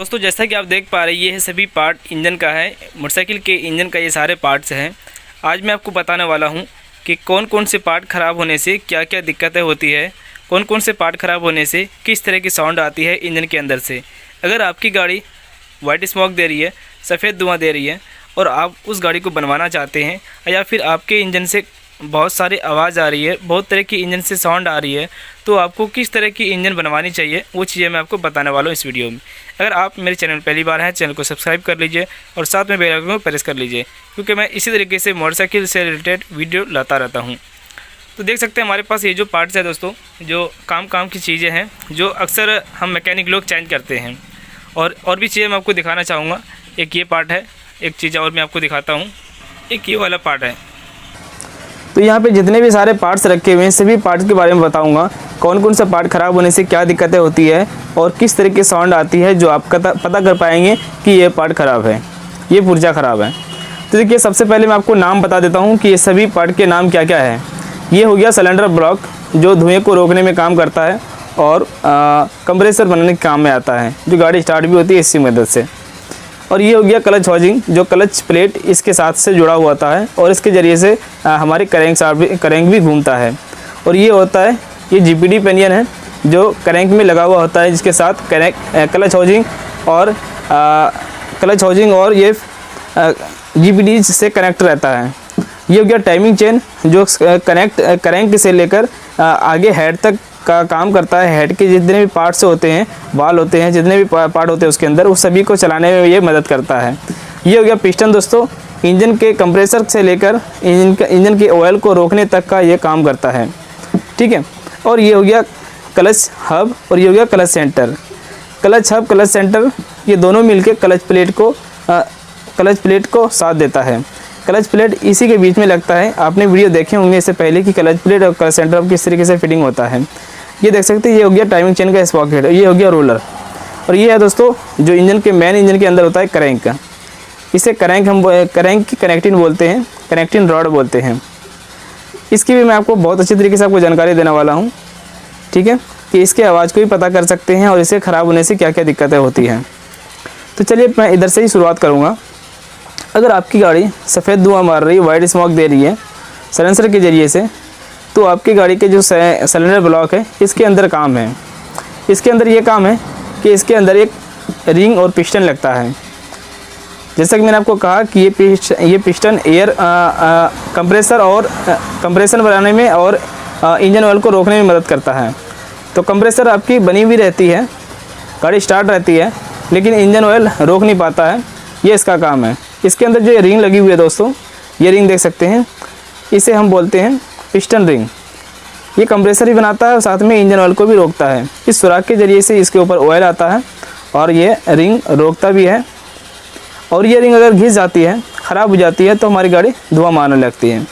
दोस्तों जैसा कि आप देख पा रहे हैं ये है सभी पार्ट इंजन का है। मोटरसाइकिल के इंजन का ये सारे पार्ट्स हैं। आज मैं आपको बताने वाला हूं कि कौन कौन से पार्ट ख़राब होने से क्या क्या दिक्कतें होती है, कौन कौन से पार्ट ख़राब होने से किस तरह की साउंड आती है इंजन के अंदर से। अगर आपकी गाड़ी वाइट स्मोक दे रही है, सफ़ेद धुआं दे रही है और आप उस गाड़ी को बनवाना चाहते हैं, या फिर आपके इंजन से बहुत सारी आवाज़ आ रही है, बहुत तरह की इंजन से साउंड आ रही है, तो आपको किस तरह की इंजन बनवानी चाहिए वो चीज़ें मैं आपको बताने वाला हूँ इस वीडियो में। अगर आप मेरे चैनल पहली बार हैं, चैनल को सब्सक्राइब कर लीजिए और साथ में बेल आइकन को प्रेस कर लीजिए, क्योंकि मैं इसी तरीके से मोटरसाइकिल से रिलेटेड वीडियो लाता रहता हूँ। तो देख सकते हैं हमारे पास ये जो पार्ट्स है दोस्तों, जो काम की चीज़ें हैं जो अक्सर हम मैकेनिक लोग चेंज करते हैं। और भी चीज़ें मैं आपको दिखाना चाहूँगा। एक ये पार्ट है, एक चीज़ और मैं आपको दिखाता हूँ, एक ये वाला पार्ट है। तो यहाँ पे जितने भी सारे पार्ट्स रखे हुए हैं सभी पार्ट्स के बारे में बताऊंगा, कौन कौन सा पार्ट ख़राब होने से क्या दिक्कतें होती है और किस तरह की साउंड आती है, जो आप पता कर पाएंगे कि ये पार्ट ख़राब है, ये पुर्जा ख़राब है। तो देखिए सबसे पहले मैं आपको नाम बता देता हूँ कि ये सभी पार्ट के नाम क्या क्या है। ये हो गया सिलेंडर ब्लॉक, जो धुएँ को रोकने में काम करता है और कंप्रेसर बनाने के काम में आता है, जो गाड़ी स्टार्ट भी होती है इसकी मदद से। और ये हो गया क्लच हाउसिंग, जो क्लच प्लेट इसके साथ से जुड़ा हुआ होता है और इसके ज़रिए से हमारे क्रैंक भी घूमता है। और ये होता है, ये जीपीडी पेनियन है जो क्रैंक में लगा हुआ होता है, जिसके साथ क्लच हाउसिंग और ये जीपीडी से कनेक्ट रहता है। ये हो गया टाइमिंग चेन, जो क्रैंक से लेकर आगे हेड तक का काम करता है। हेड के जितने भी पार्ट्स होते हैं, बाल होते हैं, जितने भी पार्ट होते हैं उसके अंदर, उस सभी को चलाने में ये मदद करता है। ये हो गया पिस्टन दोस्तों, इंजन के कंप्रेसर से लेकर इंजन के ऑयल को रोकने तक का ये काम करता है, ठीक है। और ये हो गया क्लच हब और ये हो गया clutch centre. Clutch hub, clutch centre, ये दोनों मिलकर क्लच प्लेट को साथ देता है। क्लच प्लेट इसी के बीच में लगता है। आपने वीडियो देखे होंगे इससे पहले कि क्लच प्लेट और क्लच सेंटर अब किस तरीके से फिटिंग होता है। ये देख सकते हैं, ये हो गया टाइमिंग चेन का स्प्रॉकेट, ये हो गया रोलर। और ये है दोस्तों जो इंजन के अंदर होता है क्रैंक। इसे क्रैंक की कनेक्टिंग बोलते हैं, कनेक्टिंग रॉड बोलते हैं। इसकी भी मैं आपको बहुत अच्छी तरीके से आपको जानकारी देने वाला हूँ, ठीक है, कि इसके आवाज़ को भी पता कर सकते हैं और इसे ख़राब होने से क्या क्या दिक्कतें होती हैं। तो चलिए मैं इधर से ही शुरुआत करूँगा। अगर आपकी गाड़ी सफ़ेद धुआं मार रही है, वाइट स्मोक दे रही है साइलेंसर के ज़रिए से, तो आपकी गाड़ी के जो सिलेंडर ब्लॉक है इसके अंदर काम है। इसके अंदर ये काम है कि इसके अंदर एक रिंग और पिस्टन लगता है। जैसा कि मैंने आपको कहा कि ये पिस्टन एयर कंप्रेसर और कंप्रेशन बनाने में और इंजन ऑयल को रोकने में मदद करता है। तो कंप्रेसर आपकी बनी हुई रहती है, गाड़ी स्टार्ट रहती है, लेकिन इंजन ऑयल रोक नहीं पाता है, ये इसका काम है। इसके अंदर जो रिंग लगी हुई है दोस्तों, ये रिंग देख सकते हैं, इसे हम बोलते हैं पिस्टन रिंग। ये कंप्रेसर भी बनाता है और साथ में इंजन ऑयल को भी रोकता है। इस सुराख के ज़रिए से इसके ऊपर ऑयल आता है और ये रिंग रोकता भी है। और ये रिंग अगर घिस जाती है, ख़राब हो जाती है, तो हमारी गाड़ी धुआं मारने लगती है।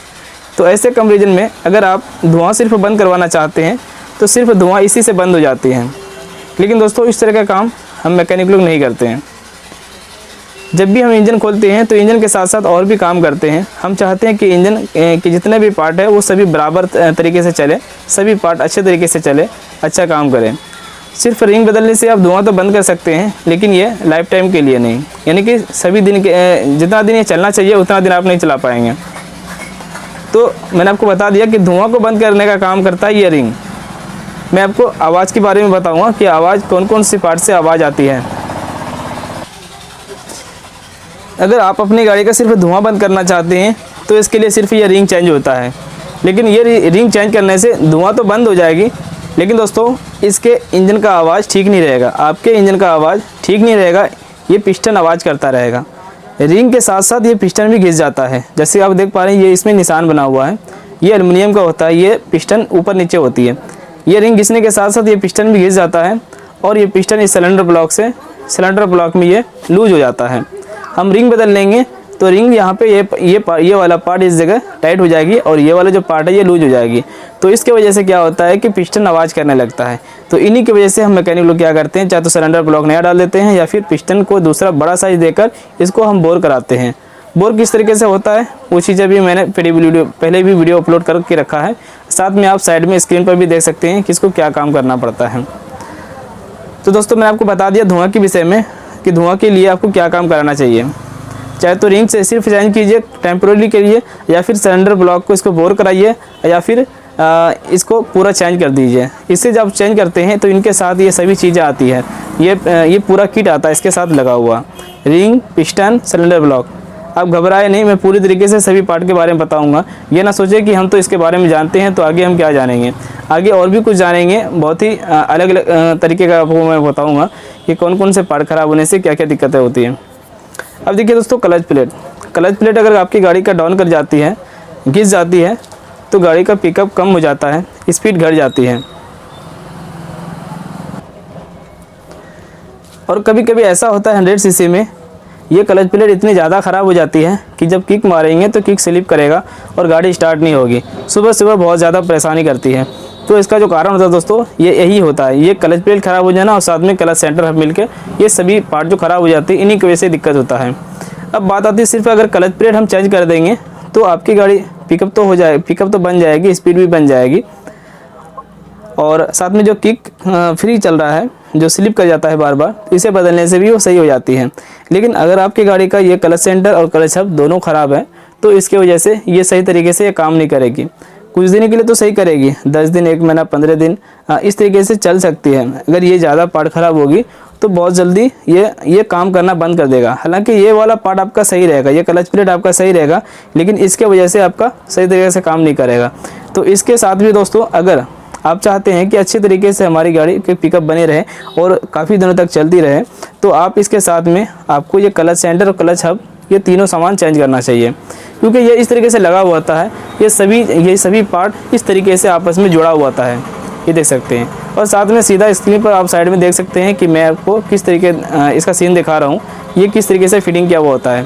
तो ऐसे कंपैरिजन में अगर आप धुआं सिर्फ बंद करवाना चाहते हैं तो सिर्फ धुआं इसी से बंद हो जाती है। लेकिन दोस्तों इस तरह का काम हम मैकेनिक लोग नहीं करते हैं। जब भी हम इंजन खोलते हैं तो इंजन के साथ साथ और भी काम करते हैं। हम चाहते हैं कि इंजन के जितने भी पार्ट है वो सभी बराबर तरीके से चले, सभी पार्ट अच्छे तरीके से चले, अच्छा काम करें। सिर्फ रिंग बदलने से आप धुआं तो बंद कर सकते हैं, लेकिन ये लाइफ टाइम के लिए नहीं, यानी कि सभी दिन के जितना दिन ये चलना चाहिए उतना दिन आप नहीं चला पाएंगे। तो मैंने आपको बता दिया कि धुआं को बंद करने का काम करता है ये रिंग। मैं आपको आवाज़ के बारे में बताऊँगा कि आवाज़ कौन कौन सी पार्ट से आवाज़ आती है। अगर आप अपनी गाड़ी का सिर्फ धुआं बंद करना चाहते हैं तो इसके लिए सिर्फ ये रिंग चेंज होता है। लेकिन ये रिंग चेंज करने से धुआं तो बंद हो जाएगी, लेकिन दोस्तों इसके इंजन का आवाज़ ठीक नहीं रहेगा, आपके इंजन का आवाज़ ठीक नहीं रहेगा, ये पिस्टन आवाज़ करता रहेगा। रिंग के साथ साथ ये पिस्टन भी घिस जाता है। जैसे आप देख पा रहे हैं, ये इसमें निशान बना हुआ है, ये एल्युमिनियम का होता है, ये पिस्टन ऊपर नीचे होती है। ये रिंग घिसने के साथ साथ ये पिस्टन भी घिस जाता है और ये पिस्टन इस सिलेंडर ब्लॉक में ये लूज हो जाता है। हम रिंग बदल लेंगे तो रिंग यहाँ पे ये वाला पार्ट इस जगह टाइट हो जाएगी और ये वाला जो पार्ट है ये लूज हो जाएगी। तो इसके वजह से क्या होता है कि पिस्टन आवाज़ करने लगता है। तो इन्हीं की वजह से हम मैकेनिक लोग क्या करते हैं, चाहे तो सिलेंडर ब्लॉक नया डाल देते हैं या फिर पिस्टन को दूसरा बड़ा साइज देकर इसको हम बोर कराते हैं। बोर किस तरीके से होता है वो चीज़ें भी मैंने पहले भी वीडियो अपलोड करके रखा है। साथ में आप साइड में स्क्रीन पर भी देख सकते हैं कि इसको क्या काम करना पड़ता है। तो दोस्तों मैंने आपको बता दिया धुआं के विषय में। कि धुआं के लिए आपको क्या काम कराना चाहिए। चाहे तो रिंग से सिर्फ चेंज कीजिए टेम्पोररी के लिए, या फिर सिलेंडर ब्लॉक को इसको बोर कराइए, या फिर इसको पूरा चेंज कर दीजिए। इससे जब चेंज करते हैं तो इनके साथ ये सभी चीज़ें आती है, ये पूरा किट आता है इसके साथ लगा हुआ, रिंग, पिस्टन, सिलेंडर ब्लॉक। आप घबराए नहीं, मैं पूरी तरीके से सभी पार्ट के बारे में बताऊंगा। ये ना सोचे कि हम तो इसके बारे में जानते हैं तो आगे हम क्या जानेंगे, आगे और भी कुछ जानेंगे। बहुत ही अलग अलग तरीके का आपको मैं बताऊंगा कि कौन कौन से पार्ट ख़राब होने से क्या क्या दिक्कतें होती हैं। अब देखिए दोस्तों, क्लच प्लेट अगर आपकी गाड़ी का डाउन कर जाती है, घिस जाती है, तो गाड़ी का पिकअप कम हो जाता है, स्पीड घट जाती है। और कभी कभी ऐसा होता है 100 सीसी में ये क्लच प्लेट इतनी ज़्यादा ख़राब हो जाती है कि जब किक मारेंगे तो किक स्लिप करेगा और गाड़ी स्टार्ट नहीं होगी। सुबह सुबह बहुत ज़्यादा परेशानी करती है। तो इसका जो कारण होता है दोस्तों, ये यही होता है, ये क्लच प्लेट ख़राब हो जाना और साथ में क्लच सेंटर मिलकर ये सभी पार्ट जो ख़राब हो जाती है, इन्हीं की वजह से दिक्कत होता है। अब बात आती है सिर्फ अगर क्लच प्लेट हम चेंज कर देंगे तो आपकी गाड़ी पिकअप तो बन जाएगी, स्पीड भी बन जाएगी, और साथ में जो किक फ्री चल रहा है, जो स्लिप कर जाता है बार बार, इसे बदलने से भी वो सही हो जाती है। लेकिन अगर आपकी गाड़ी का ये क्लच सेंटर और क्लच हब दोनों ख़राब है तो इसकी वजह से ये सही तरीके से ये काम नहीं करेगी। कुछ दिन के लिए तो सही करेगी, 10 दिन, 1 महीना, 15 दिन इस तरीके से चल सकती है। अगर ये ज़्यादा पार्ट ख़राब होगी तो बहुत जल्दी ये काम करना बंद कर देगा। हालांकि ये वाला पार्ट आपका सही रहेगा, ये क्लच प्लेट आपका सही रहेगा, लेकिन इसके वजह से आपका सही तरीके से काम नहीं करेगा। तो इसके साथ भी दोस्तों, अगर आप चाहते हैं कि अच्छे तरीके से हमारी गाड़ी के पिकअप बने रहे और काफ़ी दिनों तक चलती रहे, तो आप इसके साथ में आपको ये क्लच सेंटर और क्लच हब, ये तीनों सामान चेंज करना चाहिए, क्योंकि ये इस तरीके से लगा हुआ होता है। ये सभी पार्ट इस तरीके से आपस में जुड़ा हुआ होता है, ये देख सकते हैं। और साथ में सीधा स्क्रीन पर आप साइड में देख सकते हैं कि मैं आपको किस तरीके इसका सीन दिखा रहा हूँ, ये किस तरीके से फिटिंग किया हुआ होता है।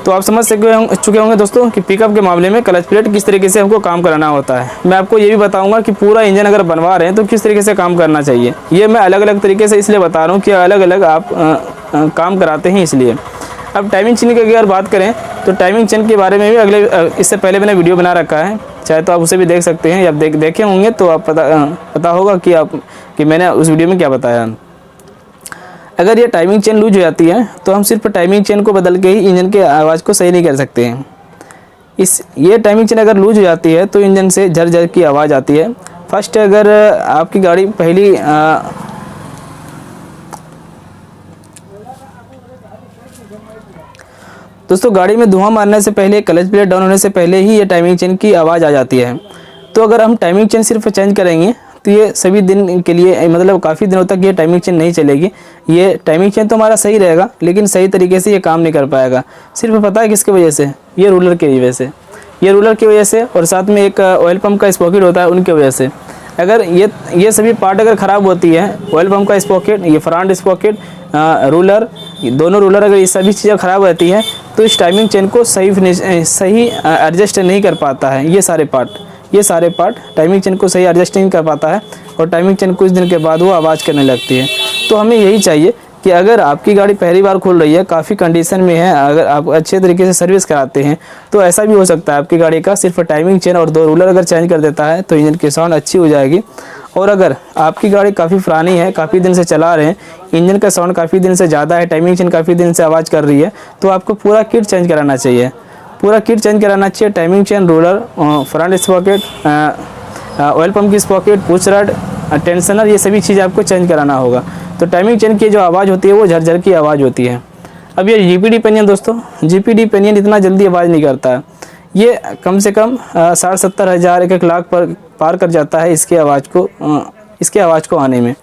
तो आप समझ चुके होंगे दोस्तों कि पिकअप के मामले में क्लच प्लेट किस तरीके से हमको काम कराना होता है। मैं आपको ये भी बताऊंगा कि पूरा इंजन अगर बनवा रहे हैं तो किस तरीके से काम करना चाहिए। ये मैं अलग अलग तरीके से इसलिए बता रहा हूँ कि अलग अलग आप काम कराते हैं, इसलिए। अब टाइमिंग चेन की अगर बात करें तो टाइमिंग चेन के बारे में भी इससे पहले मैंने वीडियो बना रखा है, चाहे तो आप उसे भी देख सकते हैं, या देखे होंगे तो आप पता होगा कि मैंने उस वीडियो में क्या बताया। अगर ये टाइमिंग चेन लूज हो जाती है तो हम सिर्फ टाइमिंग चेन को बदल के ही इंजन के आवाज़ को सही नहीं कर सकते हैं। ये टाइमिंग चेन अगर लूज हो जाती है तो इंजन से झर की आवाज़ आती है। फर्स्ट, अगर आपकी गाड़ी पहली दोस्तों गाड़ी में धुआं मारने से पहले, क्लच प्लेट डाउन होने से पहले ही ये टाइमिंग चेन की आवाज़ आ जाती है। तो अगर हम टाइमिंग चेन सिर्फ चेंज करेंगे तो ये सभी दिन के लिए, मतलब काफ़ी दिनों तक ये टाइमिंग चेन नहीं चलेगी। ये टाइमिंग चेन तो हमारा सही रहेगा, लेकिन सही तरीके से ये काम नहीं कर पाएगा। सिर्फ पता है किसकी वजह से? ये रूलर की वजह से, ये रूलर की वजह से, और साथ में एक ऑयल पंप का स्पॉकेट होता है उनकी वजह से। अगर ये सभी पार्ट अगर ख़राब होती है, ऑयल पंप का स्पॉकेट, ये फ्रंट स्पॉकेट, रूलर, दोनों रूलर, अगर ये सभी चीज़ें ख़राब रहती हैं तो इस टाइमिंग चेन को सही एडजस्ट नहीं कर पाता है। ये सारे पार्ट टाइमिंग चेन को सही एडजस्ट नहीं कर पाता है, और टाइमिंग चेन कुछ दिन के बाद वो आवाज़ करने लगती है। तो हमें यही चाहिए कि अगर आपकी गाड़ी पहली बार खुल रही है, काफ़ी कंडीशन में है, अगर आप अच्छे तरीके से सर्विस कराते हैं तो ऐसा भी हो सकता है आपकी गाड़ी का सिर्फ टाइमिंग चेन और 2 रूलर अगर चेंज कर देता है तो इंजन की साउंड अच्छी हो जाएगी। और अगर आपकी गाड़ी काफ़ी पुरानी है, काफ़ी दिन से चला रहे हैं, इंजन का साउंड काफ़ी दिन से ज़्यादा है, टाइमिंग चेन काफ़ी दिन से आवाज़ कर रही है, तो आपको पूरा किट चेंज कराना चाहिए। Timing chain, ruler, front sprocket, oil pump की स्पॉकेट, पुश रड, टेंशनर, ये सभी चीज़ें आपको चेंज कराना होगा। तो टाइमिंग चेन की जो आवाज़ होती है वो झरझर की आवाज़ होती है। अब ये जीपीडी पेनियन दोस्तों, जीपीडी पेनियन इतना जल्दी आवाज़ नहीं करता है। ये कम से कम 60-70 हज़ार, 1 लाख पर पार कर जाता है इसकी आवाज़ को आने में।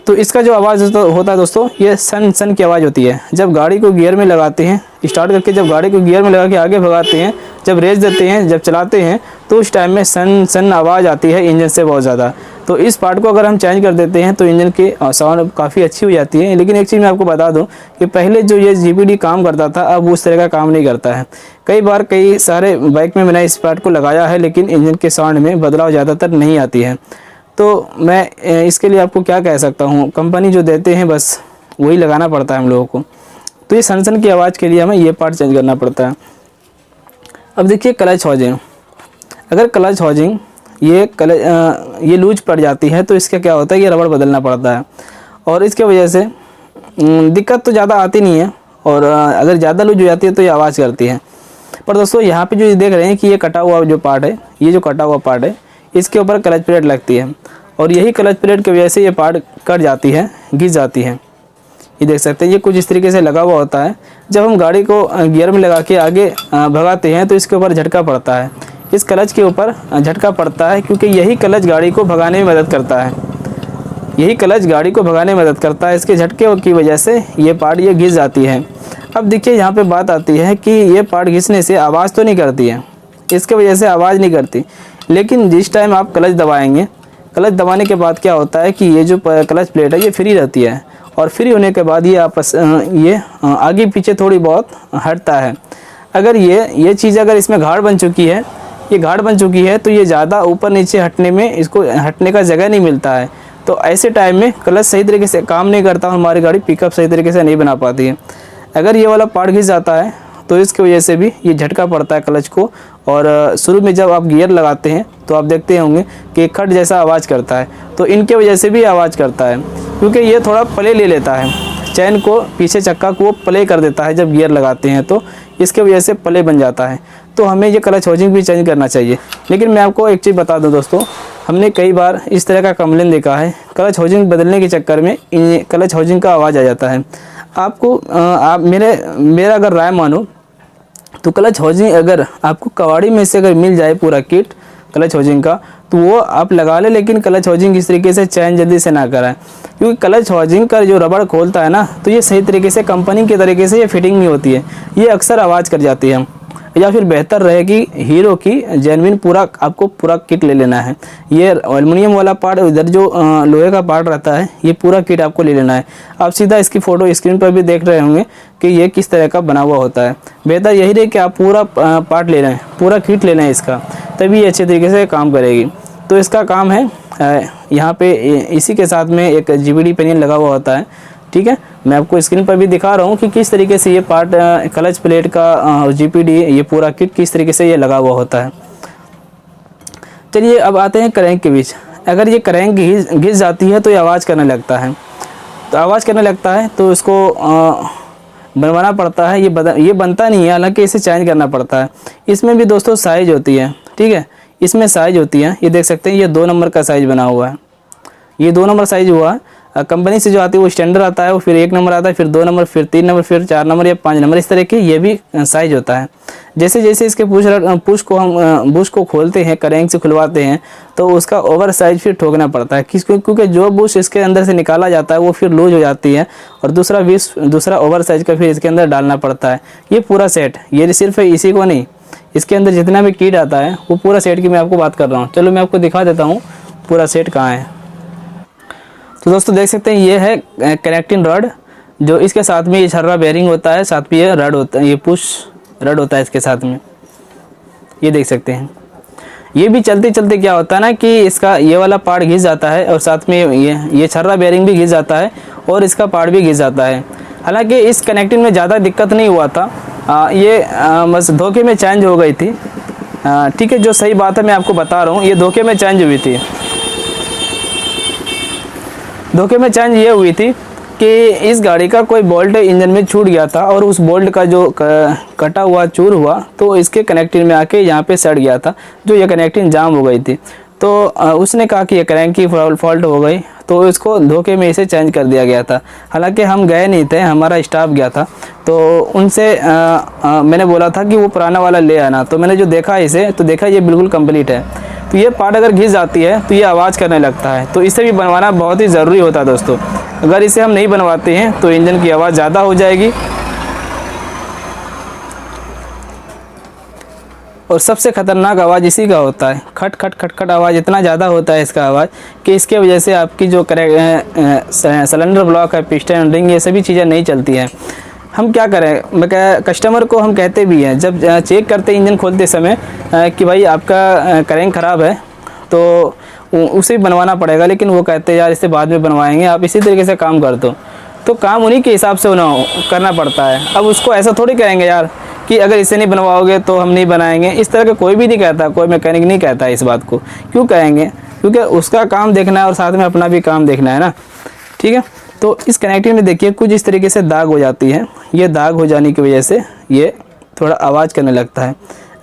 तो इसका जो आवाज़ होता है दोस्तों, ये सन की आवाज़ होती है। जब गाड़ी को गियर में लगाते हैं, स्टार्ट करके जब गाड़ी को गियर में लगा के आगे भगाते हैं, जब रेस देते हैं, जब चलाते हैं, तो उस टाइम में सन आवाज़ आती है इंजन से बहुत ज़्यादा। तो इस पार्ट को अगर हम चेंज कर देते हैं तो इंजन की साउंड काफ़ी अच्छी हो जाती है। लेकिन एक चीज़ मैं आपको बता दूं कि पहले जो ये जीपीडी काम करता था, अब उस तरह का काम नहीं करता है। कई सारे बाइक में मैंने इस पार्ट को लगाया है, लेकिन इंजन के साउंड में बदलाव ज़्यादातर नहीं आती है। तो मैं इसके लिए आपको क्या कह सकता हूँ, कंपनी जो देते हैं बस वही लगाना पड़ता है हम लोगों को। तो ये सन की आवाज़ के लिए हमें ये पार्ट चेंज करना पड़ता है। अब देखिए क्लच हाउसिंग, अगर क्लच हाउसिंग ये लूज पड़ जाती है तो इसका क्या होता है, ये रबड़ बदलना पड़ता है, और इसके वजह से दिक्कत तो ज़्यादा आती नहीं है, और अगर ज़्यादा लूज हो जाती है तो ये आवाज़ करती है। पर दोस्तों यहाँ पे जो देख रहे हैं कि ये कटा हुआ जो पार्ट है, ये जो कटा हुआ पार्ट है, इसके ऊपर क्लच प्लेट लगती है, और यही क्लच प्लेट की वजह से ये पार्ट कट जाती है, घिस जाती है। ये देख सकते हैं ये कुछ इस तरीके से लगा हुआ होता है। जब हम गाड़ी को गियर में लगा के आगे भगाते हैं तो इसके ऊपर झटका पड़ता है, इस क्लच के ऊपर झटका पड़ता है, क्योंकि यही क्लच गाड़ी को भगाने में मदद करता है, यही क्लच गाड़ी को भगाने में मदद करता है। इसके झटके की वजह से ये पार्ट ये घिस जाती है। अब देखिए यहाँ पे बात आती है कि ये पार्ट घिसने से आवाज़ तो नहीं करती है, इसके वजह से आवाज़ नहीं करती, लेकिन जिस टाइम आप क्लच दबाएंगे, क्लच दबाने के बाद क्या होता है कि ये जो क्लच प्लेट है ये फ्री रहती है, और फ्री होने के बाद ये आगे पीछे थोड़ी बहुत हटता है। अगर ये चीज़ अगर इसमें गाढ़ बन चुकी है, ये गाढ़ बन चुकी है, तो ये ज़्यादा ऊपर नीचे हटने में इसको हटने का जगह नहीं मिलता है। तो ऐसे टाइम में क्लच सही तरीके से काम नहीं करता, हमारी गाड़ी पिकअप सही तरीके से नहीं बना पाती है। अगर ये वाला पार्ट घिस जाता है तो इसकी वजह से भी ये झटका पड़ता है क्लच को, और शुरू में जब आप गियर लगाते हैं तो आप देखते होंगे कि खट जैसा आवाज़ करता है, तो इनके वजह से भी आवाज़ करता है, क्योंकि ये थोड़ा प्ले ले लेता है, चैन को पीछे चक्का को प्ले कर देता है जब गियर लगाते हैं, तो इसके वजह से प्ले बन जाता है। तो हमें ये क्लच हाउसिंग भी चेंज करना चाहिए। लेकिन मैं आपको एक चीज़ बता दूं दोस्तों, हमने कई बार इस तरह का कंप्लेन देखा है, क्लच हाउसिंग बदलने के चक्कर में क्लच हाउसिंग का आवाज़ आ जाता है। आपको आप मेरा अगर राय मानो तो क्लच हाउसिंग अगर आपको कबाड़ी में से अगर मिल जाए पूरा किट क्लच हाउसिंग का, तो वो आप लगा ले, लेकिन क्लच हाउसिंग इस तरीके से चैन जल्दी से ना कराएं, क्योंकि क्लच हाउसिंग का जो रबड़ खोलता है ना, तो ये सही तरीके से कंपनी के तरीके से ये फिटिंग नहीं होती है, ये अक्सर आवाज़ कर जाती है। या फिर बेहतर रहेगी हीरो की जेन्युइन पूरा आपको पूरा किट ले लेना है। ये एल्युमिनियम वाला पार्ट, इधर जो लोहे का पार्ट रहता है, ये पूरा किट आपको ले लेना है। आप सीधा इसकी फ़ोटो स्क्रीन पर भी देख रहे होंगे कि ये किस तरह का बना हुआ होता है। बेहतर यही रहे कि आप पूरा पार्ट ले लें, पूरा किट ले लें इसका, तभी ये अच्छे तरीके से काम करेगी। तो इसका काम है यहाँ पे इसी के साथ में एक GPD पेनियन लगा हुआ होता है, ठीक है। मैं आपको स्क्रीन पर भी दिखा रहा हूँ कि किस तरीके से ये पार्ट क्लच प्लेट का GPD ये पूरा किट किस तरीके से ये लगा हुआ होता है। चलिए अब आते हैं क्रैंक के बीच। अगर ये क्रैंक घिस जाती है तो ये आवाज़ करने लगता है, तो आवाज़ करने लगता है तो इसको बनवाना पड़ता है। ये बनता नहीं है, हालांकि इसे चेंज करना पड़ता है। इसमें भी दोस्तों साइज़ होती है, ठीक है, इसमें साइज़ होती है। ये देख सकते हैं ये 2 नंबर का साइज़ बना हुआ है, ये 2 नंबर साइज़ हुआ है। कंपनी से जो आती है वो स्टैंडर्ड आता है, वो फिर 1 नंबर आता है, फिर 2 नंबर, फिर 3 नंबर, फिर 4 नंबर या 5 नंबर, इस तरह के ये भी साइज़ होता है। जैसे जैसे इसके पुश को हम बुश को खोलते हैं, क्रैंक से खुलवाते हैं, तो उसका ओवर साइज फिर ठोकना पड़ता है, क्योंकि जो बुश इसके अंदर से निकाला जाता है वो फिर लूज हो जाती है, और दूसरा ओवर साइज का फिर इसके अंदर डालना पड़ता है। ये पूरा सेट, ये सिर्फ इसी को नहीं, इसके अंदर जितना भी किट आता है वो पूरा सेट की मैं आपको बात कर रहा हूँ। चलो मैं आपको दिखा देता हूँ पूरा सेट कहाँ है। तो दोस्तों देख सकते हैं ये है कनेक्टिंग रड, जो इसके साथ में ये छर्रा बेयरिंग होता है, साथ में ये रड होता है, ये पुश रड होता है इसके साथ में, ये देख सकते हैं। ये भी चलते चलते क्या होता है ना कि इसका ये वाला पार्ट घिस जाता है, और साथ में ये छर्रा बेयरिंग भी घिस जाता है, और इसका पार्ट भी घिस जाता है। हालांकि इस कनेक्टिंग में ज़्यादा दिक्कत नहीं हुआ था, बस धोखे में चेंज हो गई थी, ठीक है। जो सही बात है मैं आपको बता रहा हूँ, ये धोखे में चेंज हुई थी। धोखे में चेंज ये हुई थी कि इस गाड़ी का कोई बोल्ट इंजन में छूट गया था, और उस बोल्ट का जो कटा हुआ चूर हुआ तो इसके कनेक्टिंग में आके यहाँ पे सड़ गया था, जो ये कनेक्टिंग जाम हो गई थी। तो उसने कहा कि ये क्रैंक की फॉल्ट हो गई, तो इसको धोखे में इसे चेंज कर दिया गया था। हालांकि हम गए नहीं थे, हमारा स्टाफ गया था, तो उनसे मैंने बोला था कि वो पुराना वाला ले आना। तो मैंने जो देखा इसे, तो देखा ये बिल्कुल कंप्लीट है। तो ये पार्ट अगर घिस जाती है तो ये आवाज़ करने लगता है, तो इसे भी बनवाना बहुत ही ज़रूरी होता है दोस्तों। अगर इसे हम नहीं बनवाते हैं तो इंजन की आवाज़ ज़्यादा हो जाएगी, और सबसे ख़तरनाक आवाज़ इसी का होता है, खट खट खट खट आवाज़ इतना ज़्यादा होता है इसका आवाज़ कि इसके वजह से आपकी जो सिलेंडर ब्लॉक है, पिस्टन रिंग, ये सभी चीज़ें नहीं चलती हैं। हम क्या करें, कस्टमर को हम कहते भी हैं जब चेक करते इंजन खोलते समय कि भाई आपका क्रैंक ख़राब है तो उसे बनवाना पड़ेगा, लेकिन वो कहते हैं यार इसे बाद में बनवाएंगे, आप इसी तरीके से काम कर दो। तो काम उन्हीं के हिसाब से करना पड़ता है। अब उसको ऐसा थोड़ी कहेंगे यार कि अगर इसे नहीं बनवाओगे तो हम नहीं बनाएंगे, इस तरह का कोई भी नहीं कहता, कोई मैकेनिक नहीं कहता इस बात को। क्यों कहेंगे? क्योंकि उसका काम देखना है और साथ में अपना भी काम देखना है ना, ठीक है। तो इस कनेक्टिंग में देखिए कुछ इस तरीके से दाग हो जाती है। ये दाग हो जाने की वजह से ये थोड़ा आवाज़ करने लगता है।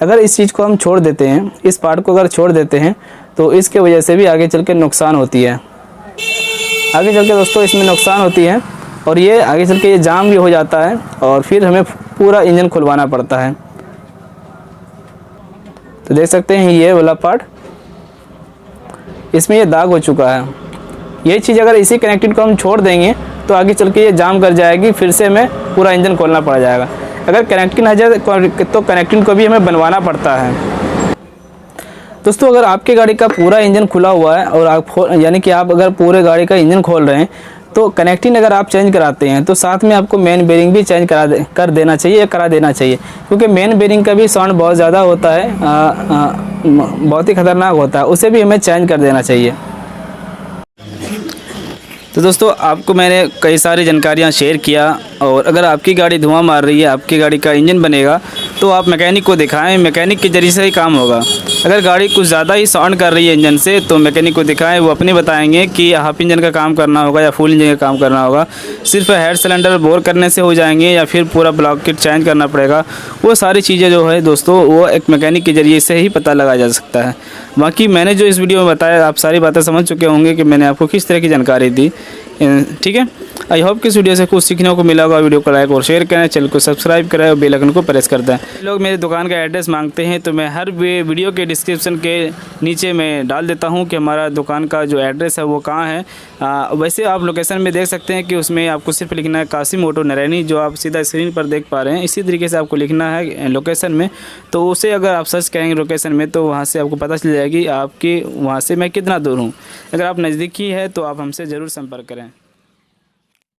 अगर इस चीज़ को हम छोड़ देते हैं, इस पार्ट को अगर छोड़ देते हैं तो इसके वजह से भी आगे चल के नुकसान होती है। आगे चल के दोस्तों इसमें नुकसान होती है और ये आगे चल के ये जाम भी हो जाता है और फिर हमें पूरा इंजन खुलवाना पड़ता है। तो देख सकते हैं ये वाला पार्ट, इसमें ये दाग हो चुका है। ये चीज़ अगर इसी कनेक्टेड को हम छोड़ देंगे तो आगे चल के ये जाम कर जाएगी, फिर से हमें पूरा इंजन खोलना पड़ जाएगा। अगर कनेक्टिंग आ जाए तो कनेक्टिंग को भी हमें बनवाना पड़ता है। दोस्तों अगर आपकी गाड़ी का पूरा इंजन खुला हुआ है और आप यानी कि आप अगर पूरे गाड़ी का इंजन खोल रहे हैं तो कनेक्टिंग अगर आप चेंज कराते हैं तो साथ में आपको मेन बेरिंग भी चेंज कर देना चाहिए या करा देना चाहिए, क्योंकि मेन बेरिंग का भी साउंड बहुत ज़्यादा होता है, बहुत ही ख़तरनाक होता है, उसे भी हमें चेंज कर देना चाहिए। तो दोस्तों आपको मैंने कई सारी जानकारियाँ शेयर किया, और अगर आपकी गाड़ी धुआं मार रही है, आपकी गाड़ी का इंजन बनेगा तो आप मैकेनिक को दिखाएं, मैकेनिक के ज़रिए से ही काम होगा। अगर गाड़ी कुछ ज़्यादा ही साउंड कर रही है इंजन से तो मैकेनिक को दिखाएं, वो अपने बताएंगे कि हाफ इंजन का काम करना होगा या फुल इंजन का काम करना होगा। सिर्फ हेड सिलेंडर बोर करने से हो जाएंगे या फिर पूरा ब्लॉक किट चेंज करना पड़ेगा, वो सारी चीज़ें जो है दोस्तों वो एक मैकेनिक के ज़रिए से ही पता लगाया जा सकता है। बाकी मैंने जो इस वीडियो में बताया आप सारी बातें समझ चुके होंगे कि मैंने आपको किस तरह की जानकारी दी। ठीक है, आई होप कि इस वीडियो से कुछ सीखने को मिला होगा। वीडियो को लाइक और शेयर करें, चैनल को सब्सक्राइब करें और बेल आइकन को प्रेस कर दें। लोग मेरे दुकान का एड्रेस मांगते हैं तो मैं हर वीडियो के डिस्क्रिप्शन के नीचे मैं डाल देता हूं कि हमारा दुकान का जो एड्रेस है वो कहां है। वैसे आप लोकेशन में देख सकते हैं कि उसमें आपको सिर्फ लिखना है कासिम ऑटो नरैनी, जो आप सीधा स्क्रीन पर देख पा रहे हैं। इसी तरीके से आपको लिखना है लोकेशन में, तो उसे अगर आप सर्च करेंगे लोकेशन में तो वहाँ से आपको पता चल जाएगी आपकी वहाँ से मैं कितना दूर हूँ। अगर आप नज़दीकी है तो आप हमसे ज़रूर संपर्क करें।